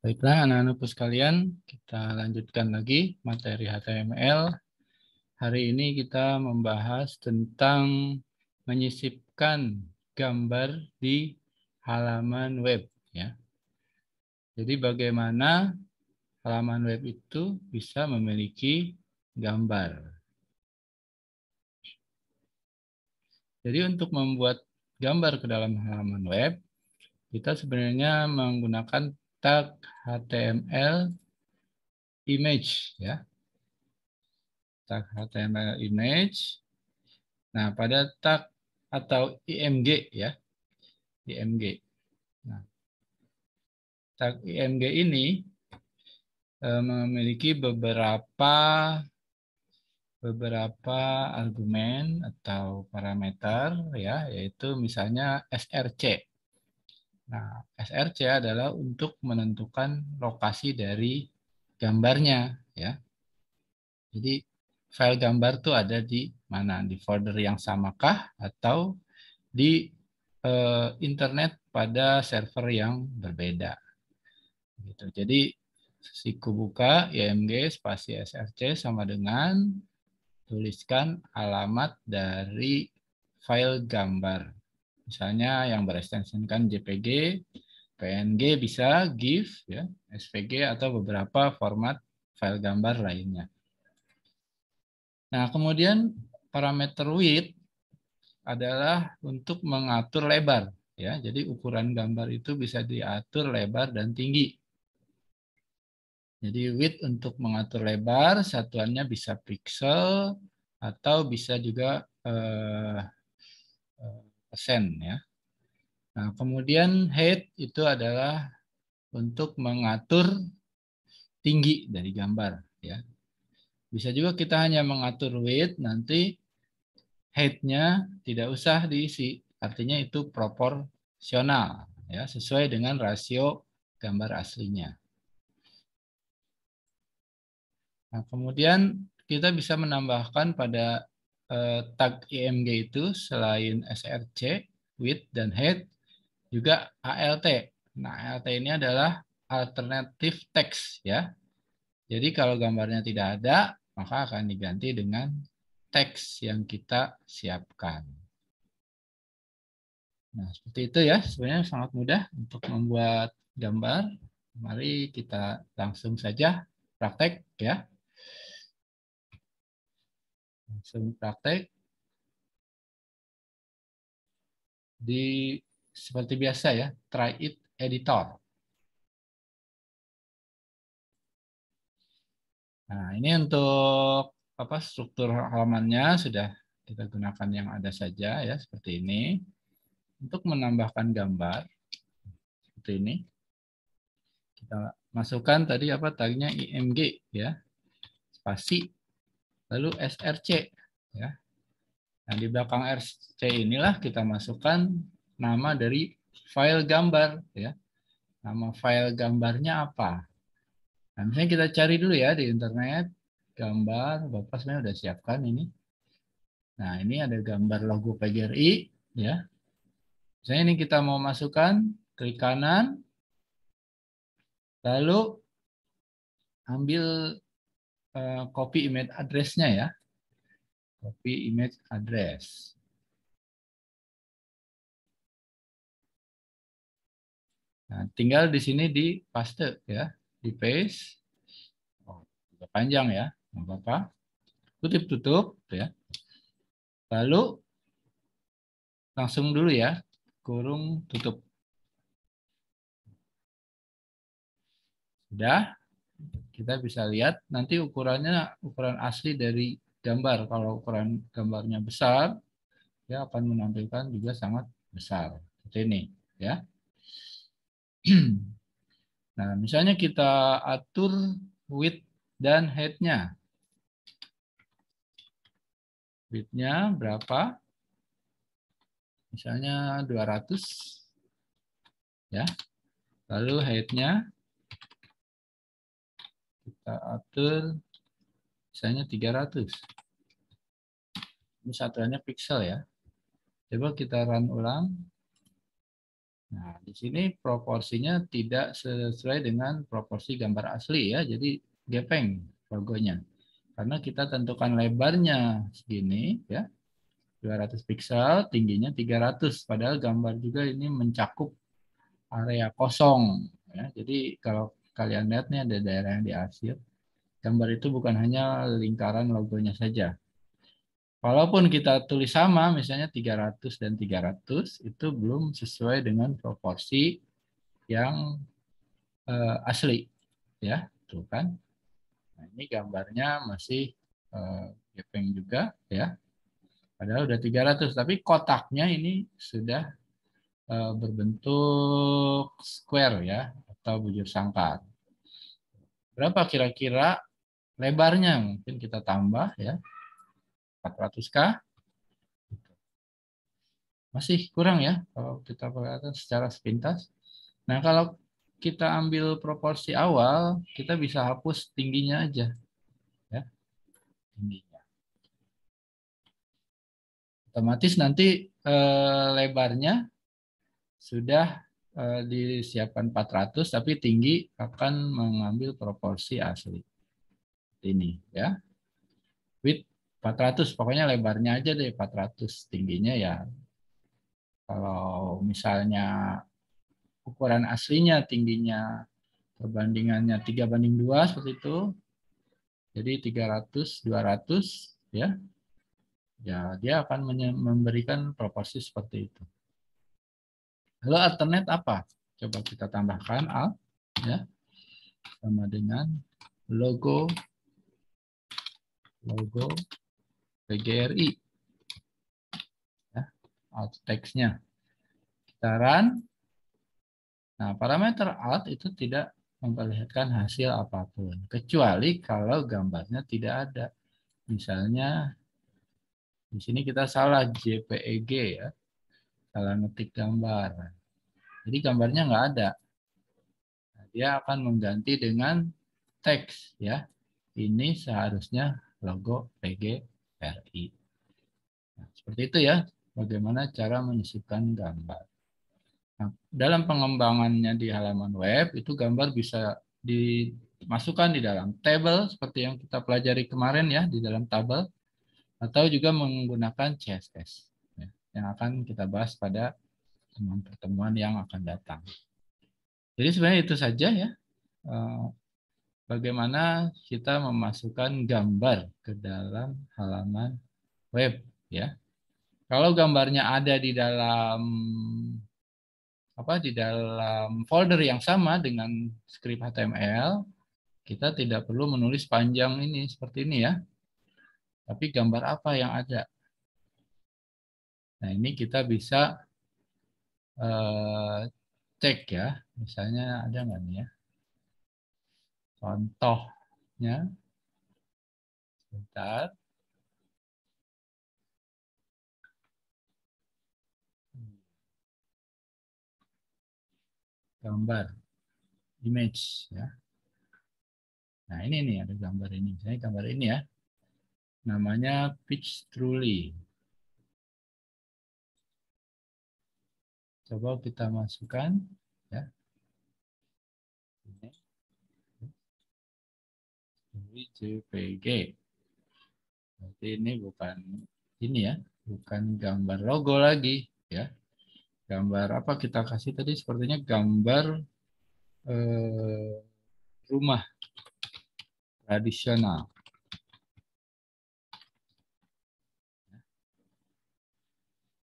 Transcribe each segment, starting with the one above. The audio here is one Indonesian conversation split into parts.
Baiklah anak-anakku sekalian, kita lanjutkan lagi materi HTML. Hari ini kita membahas tentang menyisipkan gambar di halaman web. Ya. Jadi bagaimana halaman web itu bisa memiliki gambar. Jadi untuk membuat gambar ke dalam halaman web, kita sebenarnya menggunakan tag HTML image, ya. Tag HTML image. Nah, pada tag atau IMG, ya, IMG. Nah, tag IMG ini memiliki beberapa argumen atau parameter, ya, yaitu misalnya src. Nah, src adalah untuk menentukan lokasi dari gambarnya, ya. Jadi file gambar tuh ada di mana? Di folder yang samakah atau di internet pada server yang berbeda. Gitu. Jadi siku buka img spasi src sama dengan tuliskan alamat dari file gambar. Misalnya yang berekstensikan JPG, PNG bisa, GIF, ya, SVG atau beberapa format file gambar lainnya. Nah, kemudian parameter width adalah untuk mengatur lebar, ya. Jadi ukuran gambar itu bisa diatur lebar dan tinggi. Jadi width untuk mengatur lebar, satuannya bisa pixel atau bisa juga persen, ya. Nah, kemudian height itu adalah untuk mengatur tinggi dari gambar, ya. Bisa juga kita hanya mengatur width, nanti height-nya tidak usah diisi. Artinya itu proporsional, ya, sesuai dengan rasio gambar aslinya. Nah, kemudian kita bisa menambahkan pada tag IMG itu selain src, width, dan height, juga ALT. Nah, ALT ini adalah alternative text, ya. Jadi kalau gambarnya tidak ada, maka akan diganti dengan teks yang kita siapkan. Nah, seperti itu ya. Sebenarnya sangat mudah untuk membuat gambar. Mari kita langsung saja praktek, ya. Langsung praktek di seperti biasa, ya. Try it editor. Nah, ini untuk struktur halamannya sudah kita gunakan yang ada saja, ya, seperti ini. Untuk menambahkan gambar seperti ini, kita masukkan tadi tagnya img, ya, spasi, lalu src, ya. Nah, di belakang src inilah kita masukkan nama dari file gambar, ya. Nama file gambarnya apa? Nah, misalnya kita cari dulu, ya, di internet gambar. Bapak sebenarnya udah siapkan ini. Nah, ini ada gambar logo PGRI, ya. Misalnya ini kita mau masukkan, klik kanan, lalu ambil copy image address-nya, ya. Copy image address. Nah, tinggal di sini di paste, ya, di paste. Oh, agak panjang, ya, nggak apa-apa. Kutip tutup, ya. Lalu langsung dulu, ya, kurung tutup. Sudah, kita bisa lihat nanti ukurannya ukuran asli dari gambar. Kalau ukuran gambarnya besar, ya akan menampilkan juga sangat besar. Seperti ini, ya. Nah, misalnya kita atur width dan height-nya. Width-nya berapa? Misalnya 200, ya. Lalu height-nya kita atur misalnya 300. Ini satuannya pixel, ya. Coba kita run ulang. Nah, di sini proporsinya tidak sesuai dengan proporsi gambar asli ya, jadi gepeng logonya. Karena kita tentukan lebarnya segini ya, 200 pixel, tingginya 300, padahal gambar juga ini mencakup area kosong ya. Jadi kalau kalian lihat nih ada daerah yang diarsir, gambar itu bukan hanya lingkaran logonya saja. Walaupun kita tulis sama, misalnya 300 dan 300, itu belum sesuai dengan proporsi yang asli. Ya, tuh kan. Nah, ini gambarnya masih gepeng juga, ya. Padahal udah 300, tapi kotaknya ini sudah berbentuk square ya, atau bujur sangkar. Berapa kira-kira lebarnya? Mungkin kita tambah ya, 400K. Masih kurang ya kalau kita perhatikan secara sepintas. Nah, kalau kita ambil proporsi awal, kita bisa hapus tingginya aja ya, tingginya. Otomatis nanti lebarnya sudah disiapkan 400, tapi tinggi akan mengambil proporsi asli. Ini ya. Width 400, pokoknya lebarnya aja deh 400, tingginya ya kalau misalnya ukuran aslinya tingginya perbandingannya 3:2 seperti itu. Jadi 300 200 ya. Ya, dia akan memberikan proporsi seperti itu. Lalu alternate apa? Coba kita tambahkan alt ya, sama dengan logo PGRI ya, alt text-nya. Kita run. Nah, parameter alt itu tidak memperlihatkan hasil apapun kecuali kalau gambarnya tidak ada. Misalnya di sini kita salah JPEG ya, salah ngetik gambar. Jadi gambarnya nggak ada. Nah, dia akan mengganti dengan teks ya. Ini seharusnya logo PGRI. Nah, seperti itu ya, bagaimana cara menyisipkan gambar. Nah, dalam pengembangannya di halaman web, itu gambar bisa dimasukkan di dalam table seperti yang kita pelajari kemarin ya, di dalam tabel, atau juga menggunakan CSS ya, yang akan kita bahas pada pertemuan yang akan datang. Jadi sebenarnya itu saja ya, bagaimana kita memasukkan gambar ke dalam halaman web ya. Kalau gambarnya ada di dalam folder yang sama dengan script HTML, kita tidak perlu menulis panjang ini seperti ini ya. Tapi gambar apa yang ada? Nah, ini kita bisa cek ya. Misalnya ada nggak nih ya? Contohnya, sebentar. Gambar, image ya. Nah, ini nih ada gambar ini. Misalnya gambar ini ya. Namanya Peach Truly. Coba kita masukkan ya. Ini JPG. Berarti ini bukan ini ya, bukan gambar logo lagi ya. Gambar apa kita kasih tadi? Sepertinya gambar rumah tradisional.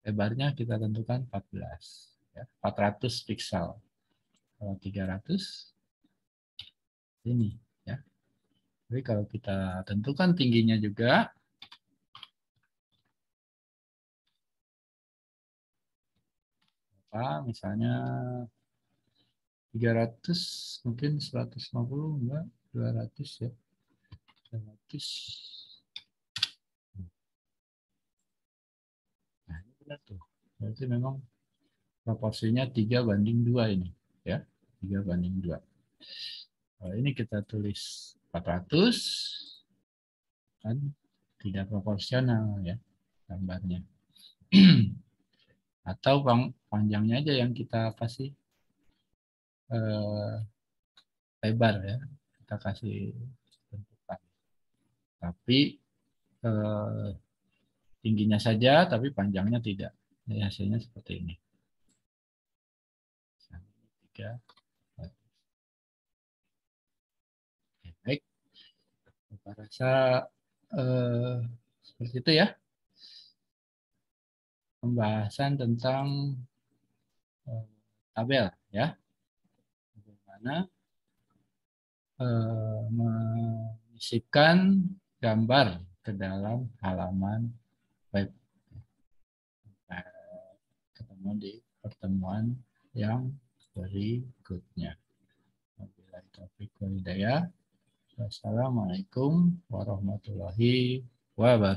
Lebarnya kita tentukan 14 ya, 400 pixel. Kalau 300 ini ya. Jadi kalau kita tentukan tingginya juga, misalnya 300, mungkin 150, enggak 200 ya. 200. Nah, ini benar tuh. Berarti memang proporsinya 3:2 ini ya. 3:2. Kalau ini kita tulis 400, kan tidak proporsional ya gambarnya. Atau panjangnya aja yang kita kasih eh, lebar ya. Kita kasih bentukan. Tapi eh, tingginya saja, tapi panjangnya tidak. Jadi hasilnya seperti ini. 3. Baik, saya rasa eh, seperti itu ya. Pembahasan tentang tabel ya. Bagaimana menyisipkan gambar ke dalam halaman web. Ketemu di pertemuan yang berikutnya. Wabillahi taufiq wal hidayah. Wassalamualaikum warahmatullahi wabarakatuh.